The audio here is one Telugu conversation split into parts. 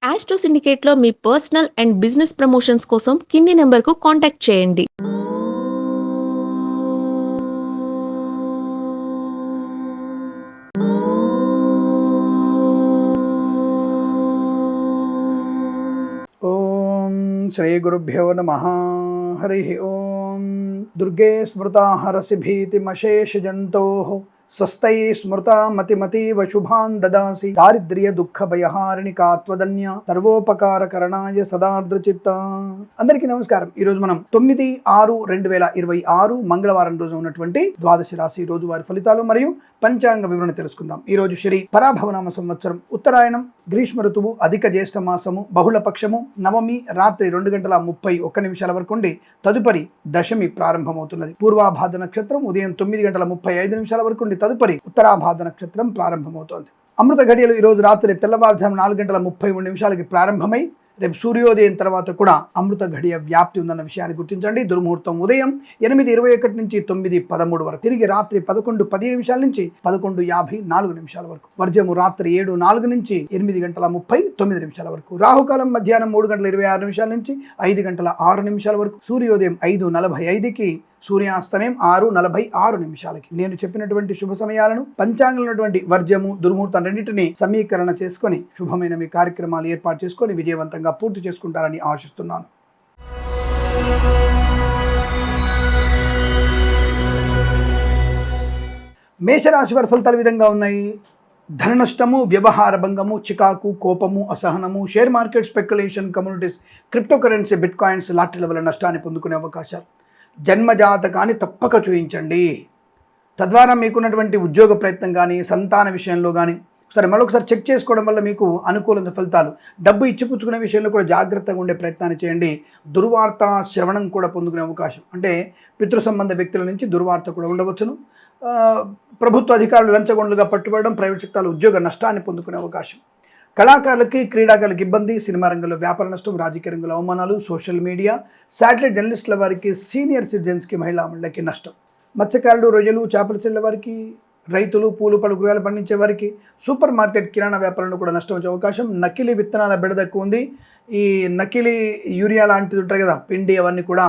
ఆస్ట్రో సిండికేట్లో మీ పర్సనల్ అండ్ బిజినెస్ ప్రమోషన్స్ కోసం కింది నెంబర్కు కాంటాక్ట్ చేయండి. ఓం శ్రీ గురుభ్యో నమః. హరి ఓం. దుర్గే స్మృతా హరసి భీతిమశేష జంతోః స్వస్తై స్మృతా మతిమతీవ శుభాన్ దదాసి దారిద్ర్య దుఃఖ భయహారిణి కాత్వదన్య సర్వోపకారకరణాయ సదార్ద్రచిత్త. అందరికీ నమస్కారం. ఈ రోజు మనం 9/6/2026 మంగళవారం రోజు ఉన్నటువంటి ద్వాదశ రాశి రోజువారి ఫలితాలు మరియు పంచాంగ వివరణ తెలుసుకుందాం. ఈ రోజు శ్రీ పరాభవనామ సంవత్సరం, ఉత్తరాయణం, గ్రీష్మ ఋతువు, అధిక జ్యేష్ఠ మాసము, బహుళ పక్షము, నవమి రాత్రి 2:31 వరకు ఉండి తదుపరి దశమి ప్రారంభమవుతున్నది. పూర్వాభాద్ర నక్షత్రం ఉదయం 9:35 వరకు ఉండి తదుపరి ఉత్తరాభాద్ర నక్షత్రం ప్రారంభమవుతోంది. అమృత ఘడియలు ఈ రోజు రాత్రి తెల్లవారుజాము 4:33 ప్రారంభమై రేపు సూర్యోదయం తర్వాత కూడా అమృత ఘడియ వ్యాప్తి ఉందన్న విషయాన్ని గుర్తించండి. దుర్ముహూర్తం ఉదయం 8:21 నుంచి 9:13 వరకు, తిరిగి రాత్రి 11:10 నుంచి 11:54 వరకు, వర్జము రాత్రి 7:04 నుంచి 8:39 వరకు, రాహుకాలం మధ్యాహ్నం 3:26 నుంచి 5:06 వరకు, సూర్యోదయం 5:45కి, సూర్యాస్తమయం 6:46. నేను చెప్పినటువంటి శుభ సమయాలను పంచాంగంలో ఉన్నటువంటి వర్జము దుర్ముహూర్తం రెండింటిని సమీకరణ చేసుకొని శుభమైన మీ కార్యక్రమాలు ఏర్పాటు చేసుకొని విజయవంతంగా పూర్తి చేసుకుంటారని ఆశిస్తున్నాను. మేషరాశి వారి ఫలితాలు విధంగా ఉన్నాయి. ధన నష్టము, వ్యవహార భంగము, చికాకు, కోపము, అసహనము, share market speculation, communities, cryptocurrency, bitcoins, లాటరీల వల్ల నష్టాన్ని పొందుకునే అవకాశాలు. జన్మజాతకాన్ని తప్పక చూయించండి. తద్వారా మీకున్నటువంటి ఉద్యోగ ప్రయత్నం కానీ, సంతాన విషయంలో కానీ మరొకసారి చెక్ చేసుకోవడం వల్ల మీకు అనుకూలమైన ఫలితాలు. డబ్బు ఇచ్చిపుచ్చుకునే విషయంలో కూడా జాగ్రత్తగా ఉండే ప్రయత్నాన్ని చేయండి. దుర్వార్త శ్రవణం కూడా పొందుకునే అవకాశం, అంటే పితృ సంబంధ వ్యక్తుల నుంచి దుర్వార్త కూడా ఉండవచ్చును. ప్రభుత్వ అధికారులు లంచగొండలుగా పట్టుబడడం, ప్రైవేట్ సెక్టార్ల ఉద్యోగ నష్టాన్ని పొందుకునే అవకాశం. కళాకారులకి, క్రీడాకారులకు ఇబ్బంది, సినిమా రంగంలో వ్యాపార నష్టం, రాజకీయ రంగంలో అవమానాలు, సోషల్ మీడియా, శాటిలైట్ జర్నలిస్టుల వారికి, సీనియర్ సిటిజన్స్కి, మహిళా మండలికి నష్టం. మత్స్యకారులు, రొయ్యలు, చేపల చెల్లెల వారికి, రైతులు, పూలు పళ్ళు కూరగాయలు పండించే వారికి, సూపర్ మార్కెట్, కిరాణా వ్యాపారంలో కూడా నష్టం వచ్చే అవకాశం. నకిలీ విత్తనాల బెడద ఎక్కువ ఉంది. ఈ నకిలీ యూరియా లాంటిది ఉంటాయి కదా, పిండి, అవన్నీ కూడా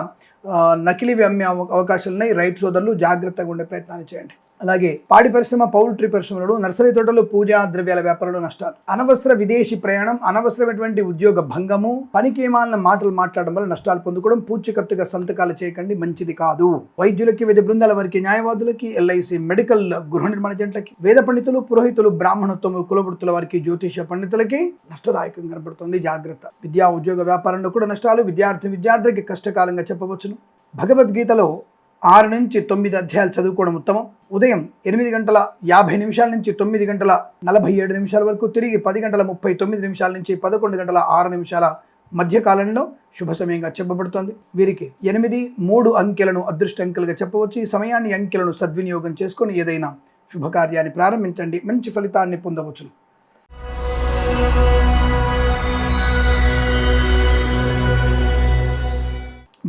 నకిలీవి అమ్మే అవకాశాలు ఉన్నాయి. రైతు సోదరులు జాగ్రత్తగా ఉండే ప్రయత్నాన్ని చేయండి. అలాగే పాడి పరిశ్రమ, పౌల్ట్రీ పరిశ్రమలు, నర్సరీ తోటలు, పూజా ద్రవ్యాల వ్యాపారంలో నష్టాలు. అనవసర విదేశీ ప్రయాణం, అనవసరమైనటువంటి ఉద్యోగ భంగము, పనికేమాలిన మాటలు మాట్లాడడం వల్ల నష్టాలు పొందుకోవడం. పూచికత్తుగా సంతకాలు చేయకండి, మంచిది కాదు. వైద్యులకి, వైద్య బృందాల వారికి, న్యాయవాదులకి, ఎల్ఐసి, మెడికల్, గృహ నిర్మాణ జంటలకి, వేద పండితులు, పురోహితులు, బ్రాహ్మణోత్తములు, కులవృత్తుల వారికి, జ్యోతిష పండితులకి నష్టదాయకం కనబడుతుంది. జాగ్రత్త. విద్యా ఉద్యోగ వ్యాపారంలో కూడా నష్టాలు. విద్యార్థికి కష్టకాలంగా చెప్పవచ్చును. భగవద్గీతలో 6 నుంచి 9 అధ్యాయాలు చదువుకోవడం ఉత్తమం. ఉదయం 8:50 నుంచి 9:47 వరకు, తిరిగి 10:39 నుంచి 11:06 మధ్యకాలంలో శుభ సమయంగా చెప్పబడుతోంది. వీరికి 8-3 అంకెలను అదృష్ట అంకెలుగా చెప్పవచ్చు. ఈ సమయాన్ని, అంకెలను సద్వినియోగం చేసుకొని ఏదైనా శుభకార్యాన్ని ప్రారంభించండి, మంచి ఫలితాన్ని పొందవచ్చు.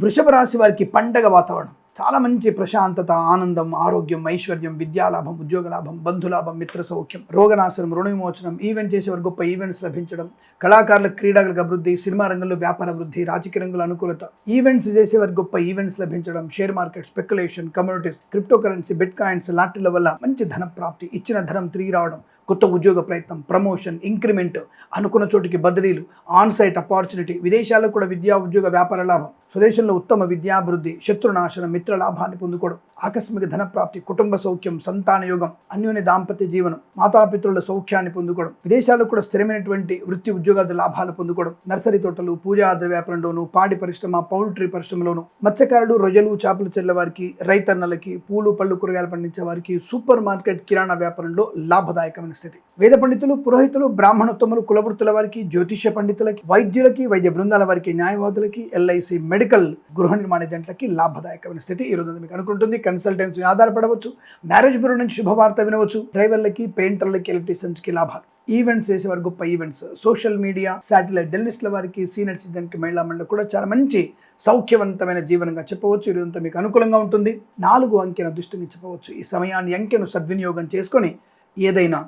వృషభ రాశి వారికి పండగ వాతావరణం, చాలా మంచి ప్రశాంతత, ఆనందం, ఆరోగ్యం, ఐశ్వర్యం, విద్యాలాభం, ఉద్యోగ లాభం, బంధులాభం, మిత్ర సౌఖ్యం, రోగనాశనం, రుణ విమోచనం, ఈవెంట్ చేసేవారు గొప్ప ఈవెంట్స్ లభించడం, కళాకారులకు, క్రీడాలకు అభివృద్ధి, సినిమా రంగంలో వ్యాపార అభివృద్ధి, రాజకీయ రంగంలో అనుకూలత, ఈవెంట్స్ చేసేవారు గొప్ప ఈవెంట్స్ లభించడం, share market, speculation, communities, cryptocurrency, bitcoins, లాటరీల వల్ల మంచి ధన ప్రాప్తి, ఇచ్చిన ధనం తిరిగి రావడం, కొత్త ఉద్యోగ ప్రయత్నం, ప్రమోషన్, ఇంక్రిమెంట్, అనుకున్న చోటికి బదిలీలు, ఆన్ సైట్ ఆపర్చునిటీ, విదేశాల్లో కూడా విద్యా ఉద్యోగ వ్యాపార లాభం, స్వదేశంలో ఉత్తమ విద్యాభివృద్ధి, శత్రునాశనం, మిత్ర లాభాన్ని పొందుకోవడం, ఆకస్మిక ధన ప్రాప్తి, కుటుంబ సౌఖ్యం, సంతాన యోగం, అన్యోన్య దాంపత్య జీవనం, మాతాపితృల సౌఖ్యాన్ని పొందుకోవడం, విదేశాల్లో కూడా స్థిరమైనటువంటి వృత్తి ఉద్యోగాది లాభాలు పొందుకోవడం, నర్సరీ తోటలు, పూజా ద్రవ్య వ్యాపారంలోను, పాడి పరిశ్రమ, పౌల్ట్రీ పరిశ్రమలోను, మత్స్యకారులు, రొయ్యలు, చేపల చెల్లె వారికి, రైతన్నలకి, పూలు పళ్ళు కూరగాయలు పండించే వారికి, సూపర్ మార్కెట్, కిరాణా వ్యాపారంలో లాభదాయకమైన స్థితి. వేద పండితులు, పురోహితులు, బ్రాహ్మణోత్తములు, కులవృత్తుల వారికి, జ్యోతిష పండితులకి, వైద్యులకి, వైద్య బృందాల వారికి, న్యాయవాదులకి, ఎల్ఐసి, మెడికల్, గృహ నిర్మాణ జంటలకి లాభదాయకమైన స్థితి ఈ రోజు మీకు అనుకుంటుంది. కన్సల్టెన్సీ ఆధారపడవచ్చు, మ్యారేజ్ బ్యూరో నుంచి శుభవార్త వినవచ్చు, డ్రైవర్లకి, పెయింటర్లకి, ఎలక్ట్రీషియన్స్కి లాభాలు, ఈవెంట్స్ చేసేవారు గొప్ప ఈవెంట్స్, సోషల్ మీడియా, శాటిలైట్ జర్నలిస్టుల వారికి, సీనియర్ సిటిజన్కి, మహిళా మండలి కూడా చాలా మంచి సౌఖ్యవంతమైన జీవనంగా చెప్పవచ్చు. ఈరోజంతా మీకు అనుకూలంగా ఉంటుంది. 4 అంకెను దృష్టిని చెప్పవచ్చు. ఈ సమయాన్ని, అంకెను సద్వినియోగం చేసుకొని ఏదైనా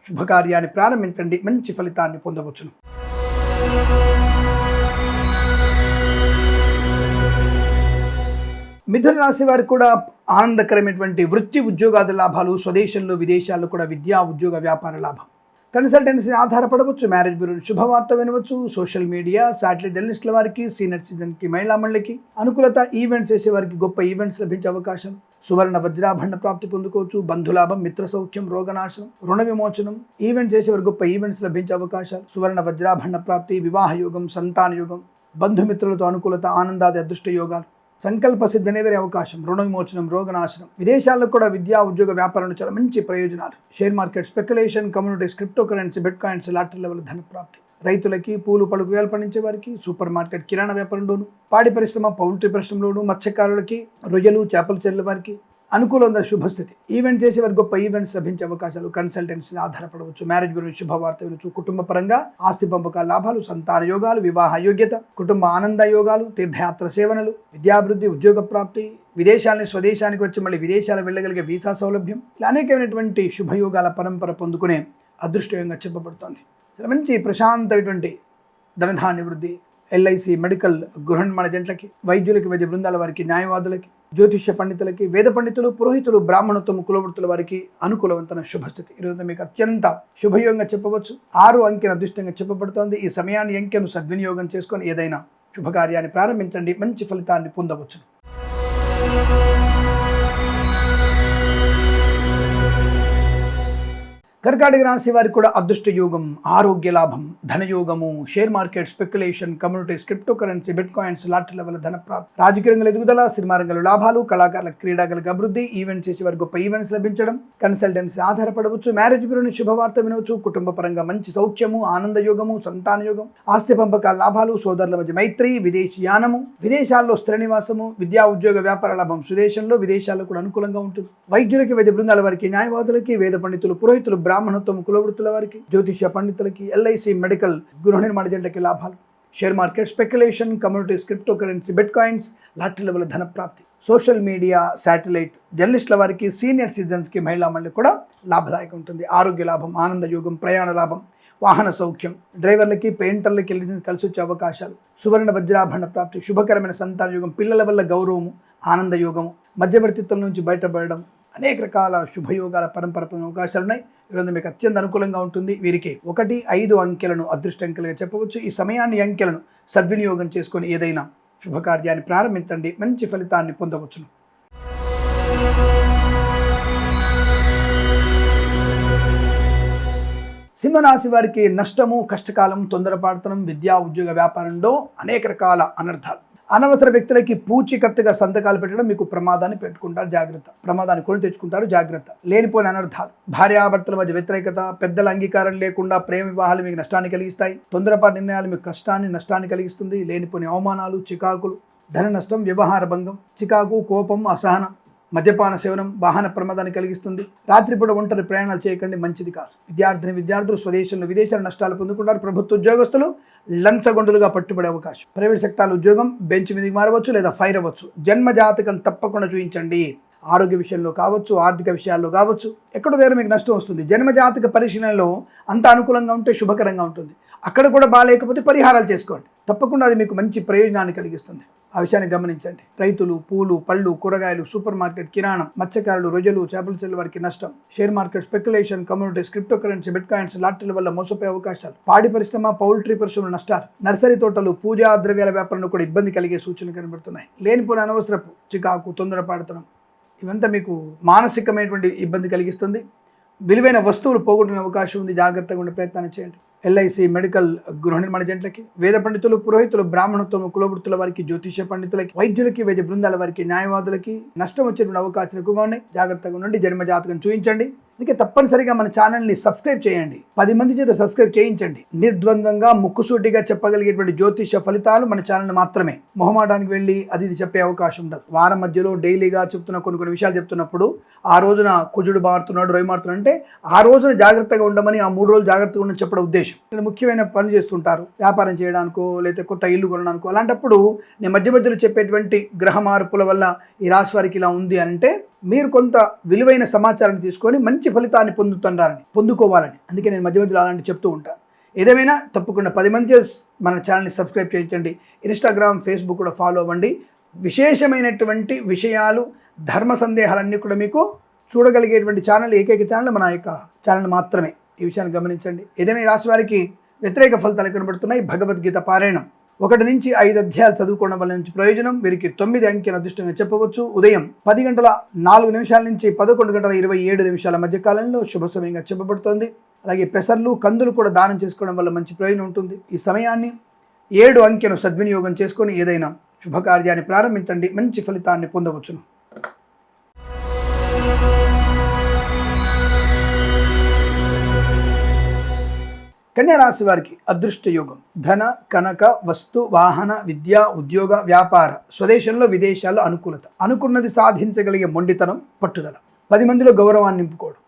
శుభకార్యాన్ని ప్రారంభించండి, మంచి ఫలితాన్ని పొందవచ్చును. మిథున రాశి వారికి కూడా ఆనందకరమైనటువంటి వృత్తి ఉద్యోగాది లాభాలు, స్వదేశంలో విదేశాల్లో కూడా విద్యా ఉద్యోగ వ్యాపార లాభం. కన్సల్టెన్సీ ఆధారపడవచ్చు, మ్యారేజ్ బ్యూరో శుభవార్త వినవచ్చు, సోషల్ మీడియా, శాటిలైట్ జర్నలిస్టుల వారికి, సీనియర్ సిటిజన్కి, మహిళా మండలికి అనుకూలత, ఈవెంట్స్ చేసే వారికి గొప్ప ఈవెంట్స్ లభించే అవకాశం, సువర్ణ వజ్రాభరణ ప్రాప్తి పొందుకోవచ్చు, బంధులాభం, మిత్ర సౌఖ్యం, రోగనాశనం, రుణ విమోచనం, ఈవెంట్ చేసేవారు గొప్ప ఈవెంట్స్ లభించే అవకాశాలు, సువర్ణ వజ్రాభరణ ప్రాప్తి, వివాహ యోగం, సంతాన యోగం, బంధుమిత్రులతో అనుకూలత, ఆనందాది అదృష్ట యోగాలు, సంకల్ప సిద్ధి నెరవేరే అవకాశం, రుణ విమోచనం, రోగనాశనం, విదేశాల్లో కూడా విద్యా ఉద్యోగ వ్యాపారంలో చాలా మంచి ప్రయోజనాలు, share market, speculation, communities, cryptocurrency, bitcoins, lottery level ధన ప్రాప్తి, రైతులకి, పూలు పళ్ళు కూరగాయలు పండించే వారికి, సూపర్ మార్కెట్, కిరాణా వ్యాపారంలోను, పాడి పరిశ్రమ, పౌల్ట్రీ పరిశ్రమలోను, మత్స్యకారులకి, రొయ్యలు, చేపలు చెల్లెల వారికి అనుకూలంగా శుభస్థితి, ఈవెంట్ చేసే వారికి గొప్ప ఈవెంట్స్ లభించే అవకాశాలు, కన్సల్టెన్సీ ఆధారపడవచ్చు, మ్యారేజ్ బ్యూరో శుభవార్త వినొచ్చు, కుటుంబ పరంగా ఆస్తి పంపకాల లాభాలు, సంతాన యోగాలు, వివాహ యోగ్యత, కుటుంబ ఆనంద యోగాలు, తీర్థయాత్ర సేవనలు, విద్యాభివృద్ధి, ఉద్యోగ ప్రాప్తి, విదేశాలని స్వదేశానికి వచ్చి మళ్ళీ విదేశాలు వెళ్ళగలిగే వీసా సౌలభ్యం, ఇలా అనేకమైనటువంటి శుభయోగాల పరంపర పొందుకునే అదృష్టంగా చెప్పబడుతోంది. చాలా మంచి ప్రశాంతమైనటువంటి ధనధాన్య వృద్ధి, ఎల్ఐసి, మెడికల్, గృహ నిర్మాణ జంటలకి, వైద్యులకి, వైద్య బృందాల వారికి, న్యాయవాదులకి, జ్యోతిష్య పండితులకి, వేద పండితులు, పురోహితులు, బ్రాహ్మణత్వం, కులవృత్తుల వారికి అనుకూలవంతమైన శుభస్థితి. ఈరోజు మీకు అత్యంత శుభయోగంగా చెప్పవచ్చు. 6 అంకెను అదృష్టంగా చెప్పబడుతోంది. ఈ సమయాన్ని, అంకెను సద్వినియోగం చేసుకొని ఏదైనా శుభకార్యాన్ని ప్రారంభించండి, మంచి ఫలితాన్ని పొందవచ్చు. కర్కాటక రాశి వారికి కూడా అదృష్ట యోగం, ఆరోగ్య లాభం, ధనయోగము, share market, speculation, communities, cryptocurrency, bitcoins, lottery level ధన ప్రాప్తి, రాజకీయ రంగంలో ఎదుగుదల, సినిమా రంగంలో లాభాలు, కళాకారుల, క్రీడాకారులకు అభివృద్ధి, ఈవెంట్ చేసే వారికి గొప్ప ఈవెంట్స్ లభించడం, కన్సల్టెన్సీ ఆధారపడవచ్చు, మ్యారేజ్ బ్యూరోని శుభవార్త వినవచ్చు, కుటుంబ పరంగా మంచి సౌఖ్యము, ఆనంద యోగము, సంతాన యోగం, ఆస్తి పంపకాల లాభాలు, సోదరుల మధ్య మైత్రి, విదేశీ యానము, విదేశాల్లో స్థిర నివాసము, విద్యా ఉద్యోగ వ్యాపార లాభం, స్వదేశంలో విదేశాల్లో కూడా అనుకూలంగా ఉంటుంది. వైద్యులకి, వైద్య బృందాల వారికి, న్యాయవాదులకి, వేద పండితులు, పురోహితులు, బ్రాహ్మణత్వం, కులవృత్తుల వారికి, జ్యోతిష్య పండితులకి, ఎల్ఐసి, మెడికల్, గృహ నిర్మాణ జంటలకి లాభాలు, share market, speculation, communities, cryptocurrency, bitcoins, lottery level ధన ప్రాప్తి, సోషల్ మీడియా, శాటిలైట్ జర్నలిస్టుల వారికి, సీనియర్ సిటిజన్స్కి, మహిళా మండలికి కూడా లాభదాయకం ఉంటుంది. ఆరోగ్య లాభం, ఆనంద యోగం, ప్రయాణ లాభం, వాహన సౌఖ్యం, డ్రైవర్లకి, పెయింటర్లకి కలిసి వచ్చే అవకాశాలు, సువర్ణ వజ్రాభరణ ప్రాప్తి, శుభకరమైన సంతాన యోగం, పిల్లల వల్ల గౌరవము, ఆనంద యోగము, మధ్యవర్తిత్వం నుంచి బయటపడడం, అనేక రకాల శుభయోగాల పరంపర అవకాశాలు ఉన్నాయి. ఈరోజు మీకు అత్యంత అనుకూలంగా ఉంటుంది. వీరికి 1, 5 అంకెలను అదృష్ట అంకెలుగా చెప్పవచ్చు. ఈ సమయాన్ని, అంకెలను సద్వినియోగం చేసుకొని ఏదైనా శుభకార్యాన్ని ప్రారంభించండి, మంచి ఫలితాన్ని పొందవచ్చును. సింహరాశి వారికి నష్టము, కష్టకాలం, తొందరపాటుతనం, విద్యా ఉద్యోగ వ్యాపారంలో అనేక రకాల అనర్థాలు, అనవసర వ్యక్తులకి పూచికత్తుగా సంతకాలు పెట్టడం మీకు ప్రమాదాన్ని పెట్టుకుంటారు, జాగ్రత్త. ప్రమాదాన్ని కొని తెచ్చుకుంటారు, జాగ్రత్త. లేనిపోయిన అనర్థాలు, భార్యాభర్తల మధ్య వ్యతిరేకత, పెద్దల అంగీకారం లేకుండా ప్రేమ వివాహాలు మీకు నష్టాన్ని కలిగిస్తాయి. తొందరపాటు నిర్ణయాలు మీకు కష్టాన్ని, నష్టాన్ని కలిగిస్తుంది. లేనిపోయిన అవమానాలు, చికాకులు, ధన నష్టం, వ్యవహార భంగం, చికాకు, కోపం, అసహనం, మద్యపాన సేవనం వాహన ప్రమాదాన్ని కలిగిస్తుంది. రాత్రిపూట ఒంటరి ప్రయాణాలు చేయకండి, మంచిది కాదు. విద్యార్థులు స్వదేశంలో విదేశాల నష్టాలు పొందుకుంటారు. ప్రభుత్వ ఉద్యోగస్తులు లంచగొండులుగా పట్టుబడే అవకాశం. ప్రైవేట్ సెక్టార్ ఉద్యోగం బెంచ్ మీదకి మారవచ్చు లేదా ఫైర్ అవ్వచ్చు. జన్మ జాతకం తప్పకుండా చూపించండి. ఆరోగ్య విషయంలో కావచ్చు, ఆర్థిక విషయాల్లో కావచ్చు, ఎక్కడో దగ్గర మీకు నష్టం వస్తుంది. జన్మ జాతక పరిశీలనలో అంత అనుకూలంగా ఉంటే శుభకరంగా ఉంటుంది. అక్కడ కూడా బాగాలేకపోతే పరిహారాలు చేసుకోండి, తప్పకుండా అది మీకు మంచి ప్రయోజనాన్ని కలిగిస్తుంది. ఆ విషయాన్ని గమనించండి. రైతులు, పూలు, పళ్ళు, కూరగాయలు, సూపర్ మార్కెట్, కిరాణం, మత్స్యకారులు, రొయ్యలు, చేపలు చెల్లి వారికి నష్టం. Share market, speculation, communities, cryptocurrency, bitcoins, లాటరీల వల్ల మోసపోయే అవకాశాలు. పాడి పరిశ్రమ, పౌల్ట్రీ పరిశ్రమల నష్టాలు. నర్సరీ తోటలు, పూజా ద్రవ్యాల వ్యాపారంలో కూడా ఇబ్బంది కలిగే సూచనలు కనబడుతున్నాయి. లేనిపోయిన అనవసరపు చికాకు, తొందరపాటుతనం, ఇవంతా మీకు మానసికమైనటువంటి ఇబ్బంది కలిగిస్తుంది. విలువైన వస్తువులు పోగొట్టుకునే అవకాశం ఉంది, జాగ్రత్తగా ఉండే ప్రయత్నాన్ని చేయండి. ఎల్ఐసి, మెడికల్, గృహ నిర్మాణ జంటలకి, వేద పండితులు, పురోహితులు, బ్రాహ్మణత్వం, కులవృత్తుల వారికి, జ్యోతిష్య పండితులకి, వైద్యులకి, వైద్య బృందాల వారికి, న్యాయవాదులకి నష్టం వచ్చేటువంటి అవకాశాలు ఎక్కువగా ఉన్నాయి. జాగ్రత్తగా ఉండండి. జన్మ జాతకం చూపించండి. అందుకే తప్పనిసరిగా మన ఛానల్ని సబ్స్క్రైబ్ చేయండి. 10 మంది చేత సబ్స్క్రైబ్ చేయించండి. నిర్ద్వంద్వంగా, ముక్కుసూటిగా చెప్పగలిగేటువంటి జ్యోతిష్య ఫలితాలు మన ఛానల్ మాత్రమే. మొహమాటానికి వెళ్ళి అది ఇది చెప్పే అవకాశం ఉండదు. వారం మధ్యలో డైలీగా చెప్తున్న కొన్ని విషయాలు చెప్తున్నప్పుడు ఆ రోజున కుజుడు మారుతున్నాడు, రవి మారుతున్నాడు అంటే ఆ రోజున జాగ్రత్తగా ఉండమని, ఆ 3 రోజులు జాగ్రత్తగా ఉండని చెప్పడం ఉద్దేశం. ముఖ్యమైన పనులు చేస్తుంటారు, వ్యాపారం చేయడానికో లేదా కొత్త ఇల్లు కొనడానికో. అలాంటప్పుడు నేను మధ్యలో చెప్పేటువంటి గ్రహ మార్పుల వల్ల ఈ రాశి వారికి ఇలా ఉంది అంటే మీరు కొంత విలువైన సమాచారాన్ని తీసుకొని మంచి ఫలితాన్ని పొందుకోవాలని. అందుకే నేను మధ్యలో అలాంటి చెప్తూ ఉంటాను. ఏదేమైనా తప్పకుండా 10 మంది మన ఛానల్ని సబ్స్క్రైబ్ చేయించండి. ఇన్స్టాగ్రామ్, ఫేస్బుక్ కూడా ఫాలో అవ్వండి. విశేషమైనటువంటి విషయాలు, ధర్మ సందేహాలన్నీ కూడా మీకు చూడగలిగేటువంటి ఛానల్, ఏకైక ఛానల్ మన యొక్క ఛానల్ మాత్రమే. ఈ విషయాన్ని గమనించండి. ఏదైనా ఈ రాశి వారికి వ్యతిరేక ఫలితాలు కనబడుతున్నాయి. భగవద్గీత పారాయణం 1 నుంచి 5 అధ్యాయాలు చదువుకోవడం వల్ల నుంచి ప్రయోజనం. వీరికి 9 అంకెను అదృష్టంగా చెప్పవచ్చు. ఉదయం 10:04 నుంచి 11:27 మధ్య కాలంలో శుభ సమయంగా చెప్పబడుతోంది. అలాగే పెసర్లు, కందులు కూడా దానం చేసుకోవడం వల్ల మంచి ప్రయోజనం ఉంటుంది. ఈ సమయాన్ని 7 అంకెను సద్వినియోగం చేసుకొని ఏదైనా శుభకార్యాన్ని ప్రారంభించండి, మంచి ఫలితాన్ని పొందవచ్చును. కన్యా రాశి వారికి అదృష్ట యోగం ధన, కనక, వస్తు, వాహన, విద్య, ఉద్యోగ, వ్యాపార, స్వదేశంలో విదేశాల్లో అనుకూలత, అనుకున్నది సాధించగలిగే మొండితనం, పట్టుదల, 10 మందిలో గౌరవాన్ని నింపుకోవడం,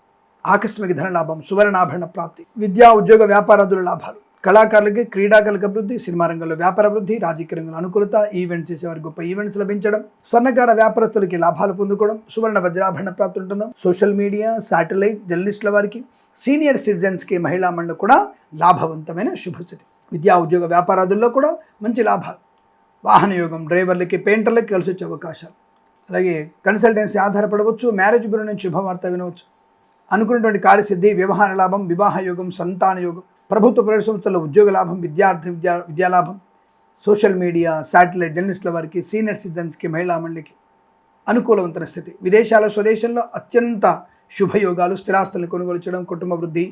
ఆకస్మిక ధన లాభం, సువర్ణాభరణ ప్రాప్తి, విద్యా, ఉద్యోగ, వ్యాపారాదుల లాభాలు, కళాకారులకి, క్రీడాకారులకు అభివృద్ధి, సినిమా రంగంలో వ్యాపార అభివృద్ధి, రాజకీయ రంగంలో అనుకూలత, ఈవెంట్స్ చేసేవారికి గొప్ప ఈవెంట్స్ లభించడం, స్వర్ణకార వ్యాపారస్తులకి లాభాలు పొందుకోవడం, సువర్ణ వజ్రాభరణ ప్రాప్తి ఉంటుందో, సోషల్ మీడియా, శాటిలైట్, జర్నలిస్టుల వారికి, సీనియర్ సిటిజన్స్కి, మహిళా మండలి కూడా లాభవంతమైన శుభస్థితి. విద్యా, ఉద్యోగ, వ్యాపారాదుల్లో కూడా మంచి లాభాలు, వాహన యోగం, డ్రైవర్లకి, పెయింటర్లకి కలిసి వచ్చే అవకాశాలు, అలాగే కన్సల్టెన్సీ ఆధారపడవచ్చు, మ్యారేజ్ బ్యూరో నుంచి శుభవార్త వినవచ్చు, అనుకున్నటువంటి కార్యసిద్ధి, వ్యవహార లాభం, వివాహ యోగం, సంతాన యోగం, ప్రభుత్వ ప్రైవేట్ సంస్థల్లో ఉద్యోగ లాభం, విద్యాలాభం, సోషల్ మీడియా, శాటిలైట్, జర్నలిస్టుల వారికి, సీనియర్ సిటిజన్స్కి, మహిళా మండలికి అనుకూలవంతమైన స్థితి. విదేశాల, స్వదేశంలో అత్యంత శుభయోగాలు, స్థిరాస్తులను కొనుగోలు చేయడం, కుటుంబ వృద్ధి,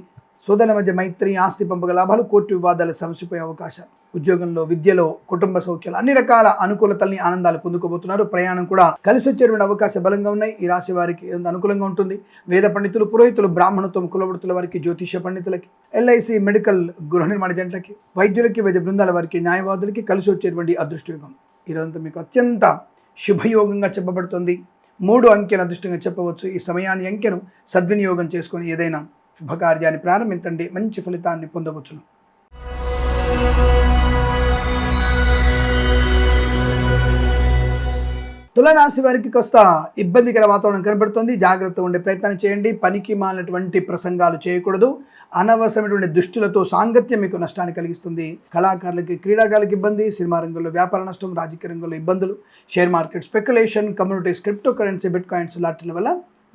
సోదరుల మధ్య మైత్రి, ఆస్తి పంపక లాభాలు, కోర్టు వివాదాలు సమసిపోయే అవకాశాలు, ఉద్యోగంలో, విద్యలో, కుటుంబ సౌఖ్యాలు, అన్ని రకాల అనుకూలతల్ని, ఆనందాలు పొందుకోబోతున్నారు. ప్రయాణం కూడా కలిసి వచ్చేటువంటి అవకాశం బలంగా ఉన్నాయి. ఈ రాశి వారికి అనుకూలంగా ఉంటుంది. వేద పండితులు, పురోహితులు, బ్రాహ్మణత్వం, కులవృత్తుల వారికి, జ్యోతిష పండితులకి, ఎల్ఐసి, మెడికల్, గృహ నిర్మాణ జంటలకి, వైద్యులకి, వైద్య బృందాల వారికి, న్యాయవాదులకి కలిసి వచ్చేటువంటి అదృష్టయోగం. ఈరోజంతా మీకు అత్యంత శుభయోగంగా చెప్పబడుతుంది. 3 అంకెను అదృష్టంగా చెప్పవచ్చు. ఈ సమయాన్ని, అంకెను సద్వినియోగం చేసుకొని ఏదైనా శుభకార్యాన్ని ప్రారంభించండి, మంచి ఫలితాన్ని పొందవచ్చును. తులారాశి వారికి కాస్త ఇబ్బందికర వాతావరణం కనబడుతుంది. జాగ్రత్తగా ఉండే ప్రయత్నం చేయండి. పనికి మాలినటువంటి ప్రసంగాలు చేయకూడదు. అనవసరమైనటువంటి దుష్టులతో సాంగత్యం మీకు నష్టాన్ని కలిగిస్తుంది. కళాకారులకి, క్రీడాకారులకు ఇబ్బంది, సినిమా రంగంలో వ్యాపార నష్టం, రాజకీయ రంగంలో ఇబ్బందులు, share market speculation, communities, cryptocurrency, bit coins లాంటి వల్ల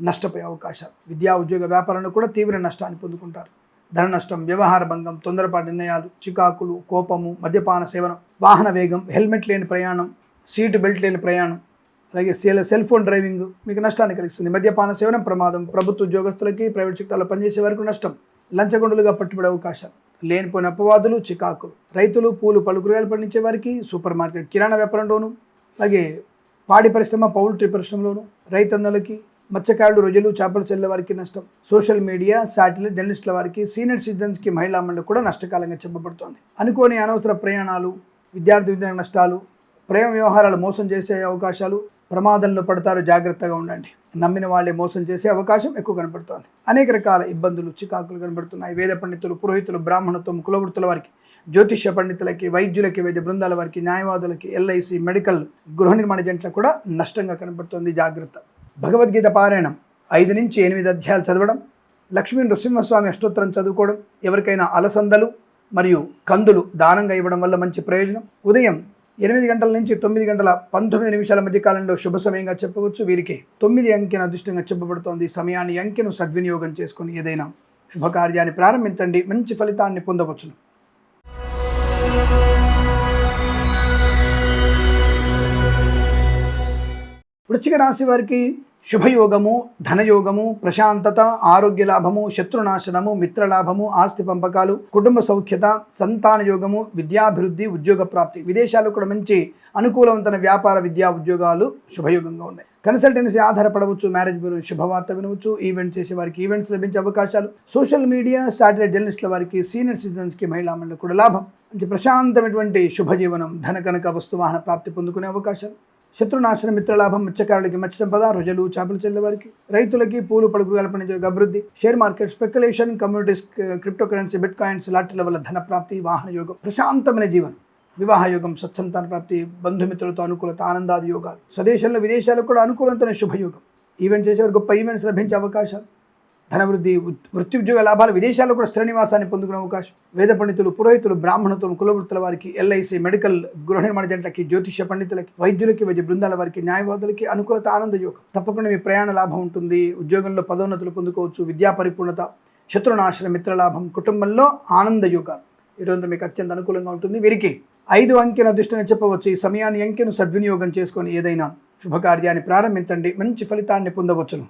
నష్టపోయే అవకాశాలు, విద్యా, ఉద్యోగ, వ్యాపారంలో కూడా తీవ్ర నష్టాన్ని పొందుకుంటారు. ధన నష్టం, వ్యవహార భంగం, తొందరపాటు నిర్ణయాలు, చికాకులు, కోపము, మద్యపాన సేవనం, వాహన వేగం, హెల్మెట్ లేని ప్రయాణం, సీటు బెల్ట్ లేని ప్రయాణం, అలాగే సెల్ ఫోన్ డ్రైవింగ్ మీకు నష్టాన్ని కలిగిస్తుంది. మద్యపాన సేవనం ప్రమాదం, ప్రభుత్వ ఉద్యోగస్తులకి, ప్రైవేట్ సెక్టార్లో పనిచేసే వరకు నష్టం, లంచగొండులుగా పట్టుబడే అవకాశాలు, లేనిపోయిన అపవాదులు, చికాకులు, రైతులు, పూలు, పలు కూరగాయలు పండించే వారికి, సూపర్ మార్కెట్, కిరాణా వ్యాపారంలోను, అలాగే పాడి పరిశ్రమ, పౌల్ట్రీ పరిశ్రమలోను, రైతన్నలకి, మత్స్యకారులు, రొయ్యలు, చేపలు చెల్లె వారికి నష్టం, సోషల్ మీడియా, శాటిలైట్, జర్నలిస్టుల వారికి, సీనియర్ సిటిజన్స్కి, మహిళా మండలి కూడా నష్టకాలంగా చెప్పబడుతోంది. అనుకోని అనవసర ప్రయాణాలు, విద్యార్థి నష్టాలు, ప్రేమ వ్యవహారాలు మోసం చేసే అవకాశాలు, ప్రమాదంలో పడతారు. జాగ్రత్తగా ఉండండి. నమ్మిన వాళ్ళే మోసం చేసే అవకాశం ఎక్కువ కనబడుతోంది. అనేక రకాల ఇబ్బందులు, చికాకులు కనబడుతున్నాయి. వేద పండితులు, పురోహితులు, బ్రాహ్మణత్వం, కులవృత్తుల వారికి, జ్యోతిష పండితులకి, వైద్యులకి, వైద్య బృందాల వారికి, న్యాయవాదులకి, ఎల్ఐసి, మెడికల్, గృహ నిర్మాణ జంటలకు కూడా నష్టంగా కనబడుతుంది. జాగ్రత్త. భగవద్గీత పారాయణం 5 నుంచి 8 అధ్యాయాలు చదవడం, లక్ష్మీ నృసింహస్వామి అష్టోత్తరం చదువుకోవడం, ఎవరికైనా అలసందలు మరియు కందులు దానంగా ఇవ్వడం వల్ల మంచి ప్రయోజనం. ఉదయం 8 గంటల నుంచి 9:19 మధ్య కాలంలో శుభ సమయంగా చెప్పవచ్చు. వీరికి 9 అంకెను అదృష్టంగా చెప్పబడుతోంది. సమయాన్ని, అంకెను సద్వినియోగం చేసుకుని ఏదైనా శుభకార్యాన్ని ప్రారంభించండి, మంచి ఫలితాన్ని పొందవచ్చును. వృశ్చిక రాశి వారికి శుభయోగము, ధనయోగము, ప్రశాంతత, ఆరోగ్య లాభము, శత్రునాశనము, మిత్రలాభము, ఆస్తి పంపకాలు, కుటుంబ సౌఖ్యత, సంతాన యోగము, విద్యాభివృద్ధి, ఉద్యోగ ప్రాప్తి, విదేశాల్లో కూడా మంచి అనుకూలవంతమైన వ్యాపార, విద్యా, ఉద్యోగాలు శుభయోగంగా ఉన్నాయి. కన్సల్టెన్సీ ఆధారపడవచ్చు, మ్యారేజ్ బ్యూరో శుభవార్త వినవచ్చు, ఈవెంట్స్ చేసే వారికి ఈవెంట్స్ లభించే అవకాశాలు, సోషల్ మీడియా, శాటిలైట్, జర్నలిస్టుల వారికి, సీనియర్ సిటిజన్స్కి, మహిళా మండలి కూడా లాభం. మంచి ప్రశాంతమైనటువంటి శుభజీవనం, ధన, కనక, వస్తు, వాహన ప్రాప్తి పొందుకునే అవకాశాలు, శత్రునాశన, మిత్రలాభం, మత్స్యకారులకి, మత్స్య సంపద, రొయ్యలు, చేపలు చెల్లె వారికి, రైతులకి, పూలు, పలుకులు పండించే అభివృద్ధి, share market speculation, communities, cryptocurrency, bit coins లాంటి వల్ల ధన ప్రాప్తి, వాహన యోగం, ప్రశాంతమైన జీవనం, వివాహ యోగం, సత్సంతాన ప్రాప్తి, బంధుమిత్రులతో అనుకూలత, ఆనందాది యోగాలు, స్వదేశంలో, విదేశాలకు కూడా అనుకూలతమైన శుభయోగం, ఈవెంట్ చేసేవారు గొప్ప ఈవెంట్స్ లభించే అవకాశాలు, ధనవృద్ధి, వృత్తి ఉద్యోగ లాభాలు, విదేశాల్లో కూడా స్థిర నివాసాన్ని పొందుకునే అవకాశం. వేద పండితులు, పురోహితులు, బ్రాహ్మణత్వం, కులవృత్తుల వారికి, ఎల్ఐసి, మెడికల్, గృహ నిర్మాణ జంటలకి, జ్యోతిష్య పండితులకి, వైద్యులకి, వైద్య బృందాల వారికి, న్యాయవాదులకి అనుకూలత, ఆనంద యోగం. తప్పకుండా మీ ప్రయాణ లాభం ఉంటుంది. ఉద్యోగంలో పదోన్నతులు పొందుకోవచ్చు. విద్యా పరిపూర్ణత, శత్రునాశన, మిత్రలాభం, కుటుంబంలో ఆనంద యోగాలు. ఈరోజు మీకు అత్యంత అనుకూలంగా ఉంటుంది. వీరికి 5 అంకెను అదృష్టంగా చెప్పవచ్చు. ఈ సమయాన్ని, అంకెను సద్వినియోగం చేసుకొని ఏదైనా శుభకార్యాన్ని ప్రారంభించండి, మంచి ఫలితాన్ని పొందవచ్చును.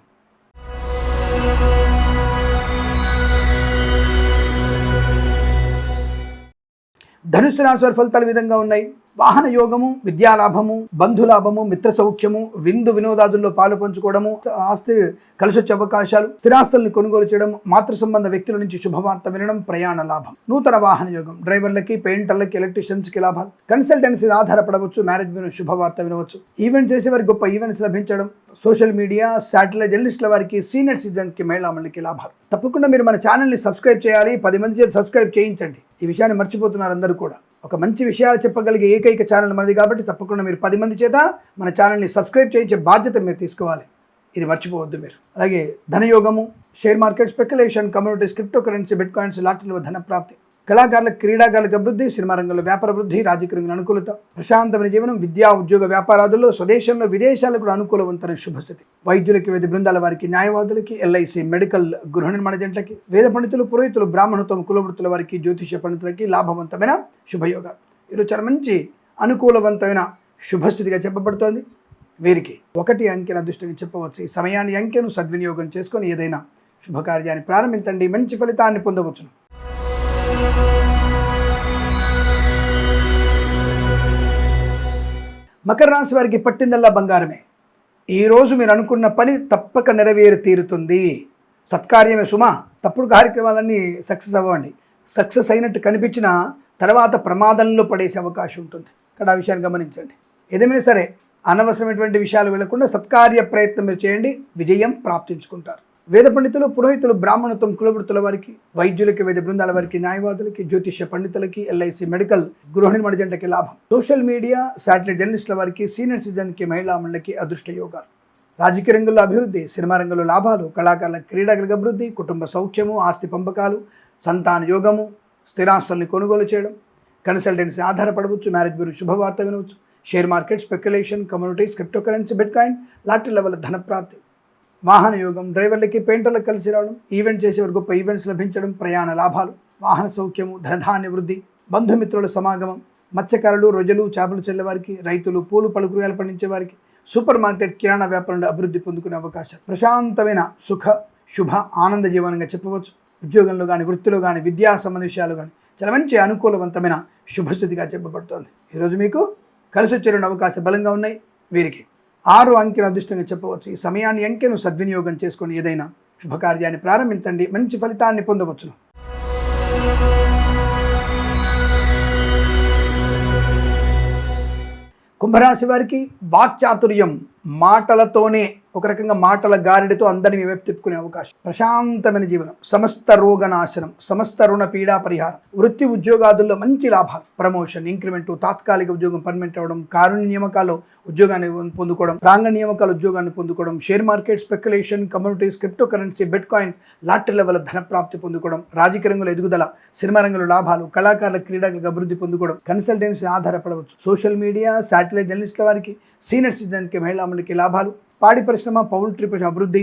ధనుస్సు రాశి వారి ఫలితాలు విధంగా ఉన్నాయి. వాహన యోగము, విద్యాలాభము, బంధులాభము, మిత్ర సౌఖ్యము, విందు వినోదాదుల్లో పాలు పంచుకోవడము, ఆస్తి కలిసొచ్చే అవకాశాలు, స్థిరాస్తుల్ని కొనుగోలు చేయడం, మాతృ సంబంధ వ్యక్తుల నుంచి శుభవార్త వినడం, ప్రయాణ లాభం. నూతన వాహన యోగం, డ్రైవర్లకి, పెయింటర్లకి, ఎలక్ట్రీషియన్స్కి లాభాలు. కన్సల్టెన్సీ ఆధారపడవచ్చు, మ్యారేజ్ మీద శుభవార్త వినవచ్చు. ఈవెంట్ చేసేవారికి గొప్ప ఈవెంట్స్ లభించడం, సోషల్ మీడియా, శాటిలైట్ జర్నలిస్టుల వారికి, సీనియర్ సిటిజన్కి, మహిళామణులకి లాభాలు. తప్పకుండా మీరు మన ఛానల్ని సబ్స్క్రైబ్ చేయాలి. 10 మంది చేసి సబ్స్క్రైబ్ చేయించండి. ఈ విషయాన్ని మర్చిపోతున్నారు అందరూ కూడా. ఒక మంచి విషయాలు చెప్పగలిగే ఏకైక ఛానల్ మనది కాబట్టి తప్పకుండా మీరు 10 మంది చేత మన ఛానల్ని సబ్స్క్రైబ్ చేయించే బాధ్యత మీరు తీసుకోవాలి. ఇది మర్చిపోవద్దు మీరు. అలాగే ధనయోగము, share market, speculation, communities, cryptocurrency, bitcoins, లాటరీలో ధన ప్రాప్తి, కళాకారులకు, క్రీడాకారులకు అభివృద్ధి, సినిమా రంగంలో వ్యాపార వృద్ధి, రాజకీయ రంగంలో అనుకూలత, ప్రశాంతమైన జీవనం, విద్యా ఉద్యోగ వ్యాపారాదుల్లో, స్వదేశంలో విదేశాలకు కూడా అనుకూలవంతమైన శుభస్థితి. వైద్యులకి, వైద్య బృందాల వారికి, న్యాయవాదులకి, ఎల్ఐసి, మెడికల్, గృహ నిర్మాణ జంటలకి, వేద పండితులు, పురోహితులు, బ్రాహ్మణత్వం, కులవృత్తుల వారికి, జ్యోతిష్య పండితులకి లాభవంతమైన శుభయోగాలు. ఈరోజు చాలా మంచి అనుకూలవంతమైన శుభస్థితిగా చెప్పబడుతోంది. వీరికి 1 అంకెను అదృష్టంగా చెప్పవచ్చు. ఈ సమయాన్ని, అంకెను సద్వినియోగం చేసుకొని ఏదైనా శుభకార్యాన్ని ప్రారంభించండి, మంచి ఫలితాన్ని పొందవచ్చును. మకర రాశి వారికి పట్టిందల్లా బంగారమే. ఈరోజు మీరు అనుకున్న పని తప్పక నెరవేరి తీరుతుంది. సత్కార్యమే సుమా. తప్పుడు కార్యక్రమాలన్నీ సక్సెస్ అవ్వండి. సక్సెస్ అయినట్టు కనిపించిన తర్వాత ప్రమాదంలో పడేసే అవకాశం ఉంటుంది. ఇక్కడ ఆ విషయాన్ని గమనించండి. ఏదేమైనా సరే అనవసరమైనటువంటి విషయాలు వెళ్లకుండా సత్కార్య ప్రయత్నం మీరు చేయండి, విజయం ప్రాప్తించుకుంటారు. వేద పండితులు, పురోహితులు, బ్రాహ్మణత్వం, కులవృత్తుల వారికి, వైద్యులకి, వైద్య బృందాల వారికి, న్యాయవాదులకి, జ్యోతిష్య పండితులకి, ఎల్ఐసి, మెడికల్, గృహ నిర్మాణ జంటకి లాభం. సోషల్ మీడియా, శాటిలైట్ జర్నలిస్టుల వారికి, సీనియర్ సిటిజన్కి, మహిళామణులకి అదృష్ట యోగాలు. రాజకీయ రంగంలో అభివృద్ధి, సినిమా రంగంలో లాభాలు, కళాకారుల, క్రీడాకారులకు అభివృద్ధి, కుటుంబ సౌఖ్యము, ఆస్తి పంపకాలు, సంతాన యోగము, స్థిరాస్తుల్ని కొనుగోలు చేయడం, కన్సల్టెన్సీ ఆధారపడవచ్చు, మ్యారేజ్ బ్యూరో శుభవార్త వినవచ్చు. Share market, speculation, communities, cryptocurrency, bit coin, lottery level ధన ప్రాప్తి. వాహన యోగం, డ్రైవర్లకి, పెయింటర్లకు కలిసి రావడం, ఈవెంట్ చేసేవారు గొప్ప ఈవెంట్స్ లభించడం, ప్రయాణ లాభాలు, వాహన సౌఖ్యము, ధనధాన్య వృద్ధి, బంధుమిత్రుల సమాగమం, మత్స్యకారులు, రొయ్యలు, చేపలు చెల్లేవారికి, రైతులు, పూలు పలు కూరగాయలు పండించే వారికి, సూపర్ మార్కెట్, కిరాణా వ్యాపారంలో అభివృద్ధి పొందుకునే అవకాశం. ప్రశాంతమైన సుఖ శుభ ఆనంద జీవనంగా చెప్పవచ్చు. ఉద్యోగంలో కానీ, వృత్తిలో కానీ, విద్యా సంబంధ విషయాలు కానీ చాలా మంచి అనుకూలవంతమైన శుభస్థితిగా చెప్పబడుతోంది. ఈరోజు మీకు కలిసి వచ్చే 2 అవకాశాలు బలంగా ఉన్నాయి. వీరికి 6 అంకెను అదృష్టంగా చెప్పవచ్చు. ఈ సమయాన్ని, అంకెను సద్వినియోగం చేసుకొని ఏదైనా శుభకార్యాన్ని ప్రారంభించండి, మంచి ఫలితాన్ని పొందవచ్చును. కుంభరాశి వారికి వాక్చాతుర్యం, మాటలతోనే ఒక రకంగా మాటల గారిడితో అందరినీ మీ వైపు తిప్పుకునే అవకాశం. ప్రశాంతమైన జీవనం, సమస్త రోగనాశనం, సమస్త రుణ పీడా పరిహారం, వృత్తి ఉద్యోగాదుల్లో మంచి లాభాలు, ప్రమోషన్, ఇంక్రిమెంట్, తాత్కాలిక ఉద్యోగం పర్మనెంట్ అవ్వడం, కారుణ్య నియామకాలు ఉద్యోగాన్ని పొందుకోవడం, ప్రాంగణ నియామకాలు ఉద్యోగాన్ని పొందుకోవడం, share market, speculation, communities, cryptocurrency, bit coin, lottery level ధన ప్రాప్తి పొందుకోవడం, రాజకీయ రంగంలో ఎదుగుదల, సినిమా రంగంలో లాభాలు, కళాకారుల, క్రీడాకులకు అభివృద్ధి పొందుకోవడం, కన్సల్టెన్సీ ఆధారపడవచ్చు. సోషల్ మీడియా, శాటిలైట్ జర్నలిస్టుల వారికి, సీనియర్ సిటిజన్కి, మహిళామణులకి లాభాలు, పాడి పరిశ్రమ, పౌల్ట్రీ పరిశ్రమ అభివృద్ధి,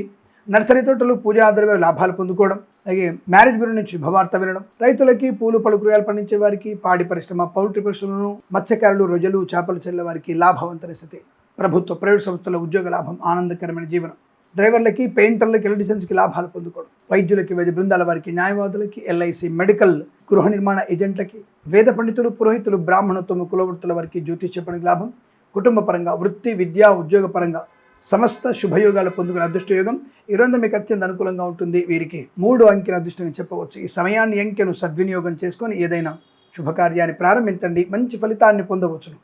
నర్సరీ తోటలు, పూజా ద్రవ్య లాభాలు పొందుకోవడం, అలాగే మ్యారేజ్ బ్యూరో నుంచి శుభవార్త వినడం, రైతులకి, పూలు పలు కూరగాయలు పండించే వారికి, పాడి పరిశ్రమ, పౌల్ట్రీ పరిశ్రమలను, మత్స్యకారులు, రొయ్యలు, చేపలు చెల్లె వారికి లాభవంతమైన స్థితి. ప్రభుత్వ, ప్రైవేట్ సంస్థల ఉద్యోగ లాభం, ఆనందకరమైన జీవనం. డ్రైవర్లకి, పెయింటర్లకి, ఎలక్ట్రీషియన్స్కి లాభాలు పొందుకోవడం, వైద్యులకి, వైద్య బృందాల వారికి, న్యాయవాదులకి, ఎల్ఐసి, మెడికల్, గృహ నిర్మాణ ఏజెంట్లకి, వేద పండితులు, పురోహితులు, బ్రాహ్మణత్వం, కులవృత్తుల వారికి జ్యోతిష్య పనికి లాభం. కుటుంబ పరంగా, వృత్తి, విద్యా, ఉద్యోగ పరంగా సమస్త శుభయోగాలు పొందుకునే అదృష్ట యోగం ఈరోజు మీకు అత్యంత అనుకూలంగా ఉంటుంది. వీరికి 3 అంకెను అదృష్టంగా చెప్పవచ్చు. ఈ సమయాన్ని, అంకెను సద్వినియోగం చేసుకొని ఏదైనా శుభకార్యాన్ని ప్రారంభించండి, మంచి ఫలితాన్ని పొందవచ్చును.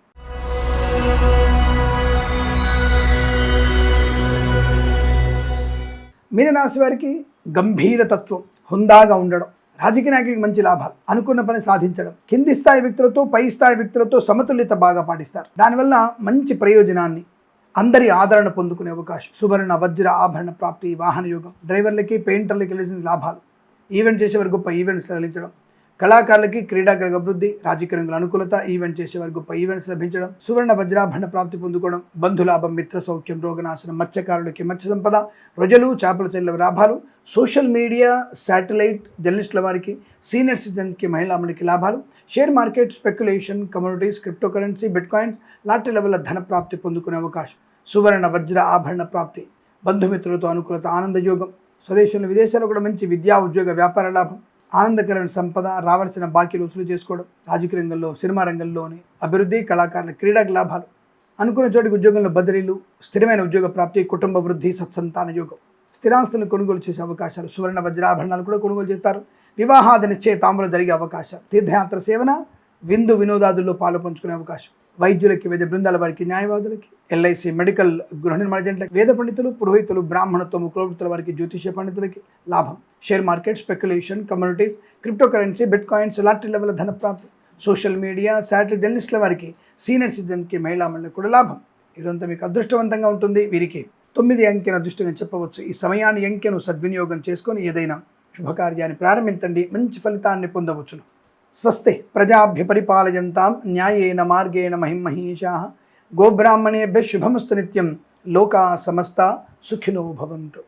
మీనరాశి వారికి గంభీరతత్వం, హుందాగా ఉండడం, రాజకీయ నాయకులకు మంచి లాభాలు, అనుకున్న పని సాధించడం, కింది స్థాయి వ్యక్తులతో పై స్థాయి వ్యక్తులతో సమతుల్యత బాగా పాటిస్తారు. దానివల్ల మంచి ప్రయోజనాన్ని, అందరి ఆదరణ పొందుకునే అవకాశం, సువర్ణ వజ్ర ఆభరణ ప్రాప్తి, వాహన యోగం, డ్రైవర్లకి పెయింటర్లకి కలిసిన లాభాలు, ఈవెంట్ చేసేవారు గొప్ప ఈవెంట్స్ తరలించడం, కళాకారులకి క్రీడాకారుల అభివృద్ధి, రాజకీయ రంగుల అనుకూలత, ఈవెంట్ చేసేవారు గొప్ప ఈవెంట్స్ లభించడం, సువర్ణ వజ్రాభరణ ప్రాప్తి పొందుకోవడం, బంధులాభం, మిత్ర సౌఖ్యం, రోగనాశనం, మత్స్యకారులకి మత్స్య సంపద, రొజలు చేపల చెల్లెల లాభాలు, సోషల్ మీడియా, శాటిలైట్ జర్నలిస్టుల వారికి, సీనియర్ సిటిజన్కి, మహిళామణికి లాభాలు, share market, speculation, communities, cryptocurrency, bitcoins, lottery level ధన ప్రాప్తి పొందుకునే అవకాశం, సువర్ణ వజ్ర ఆభరణ ప్రాప్తి, బంధుమిత్రులతో అనుకూలత, ఆనందయోగం, స్వదేశంలో విదేశాల్లో కూడా మంచి విద్యా ఉద్యోగ వ్యాపార లాభం, ఆనందకరమైన సంపద, రావాల్సిన బాకీలు వసూలు చేసుకోవడం, రాజకీయ రంగంలో, సినిమా రంగంలోని అభివృద్ధి, కళాకారుల క్రీడకు లాభాలు, అనుకున్న చోటికి ఉద్యోగంలో బదిలీలు, స్థిరమైన ఉద్యోగ ప్రాప్తి, కుటుంబ వృద్ధి, సత్సంతాన యోగం, స్థిరాస్తులను కొనుగోలు చేసే అవకాశాలు, సువర్ణ వజ్రాభరణాలు కూడా కొనుగోలు చేస్తారు, వివాహాది నిశ్చయితాంబులు జరిగే అవకాశం, తీర్థయాత్ర సేవన, విందు వినోదాదుల్లో పాలు పంచుకునే అవకాశం, వైద్యులకి, వేద బృందాల వారికి, న్యాయవాదులకి, ఎల్ఐసి, మెడికల్, గృహ నిర్మాణ జంటలకి, వేద పండితులు, పురోహితులు, బ్రాహ్మణత్వము, కులవృత్తుల వారికి, జ్యోతిష పండితులకి లాభం, share market, speculation, communities, cryptocurrency, bitcoins, lottery level ధన ప్రాప్తి, సోషల్ మీడియా, శాటిలైట్ జర్నలిస్టుల వారికి, సీనియర్ సిటిజన్కి, మహిళామణులకు కూడా లాభం. ఇదంతా మీకు అదృష్టవంతంగా ఉంటుంది. వీరికి 9 అంకెను అదృష్టంగా చెప్పవచ్చు. ఈ సమయాన్ని అంకెను సద్వినియోగం చేసుకొని ఏదైనా శుభకార్యాన్ని ప్రారంభించండి, మంచి ఫలితాన్ని పొందవచ్చును. స్వస్తి ప్రజాభ్య పరిపాలయంతాం న్యాయేన మార్గేణ మహిమహీషాః గోబ్రాహ్మణేభ్యः శుభమస్తు నిత్యం. లోకా సమస్తా సుఖినో భవంతు.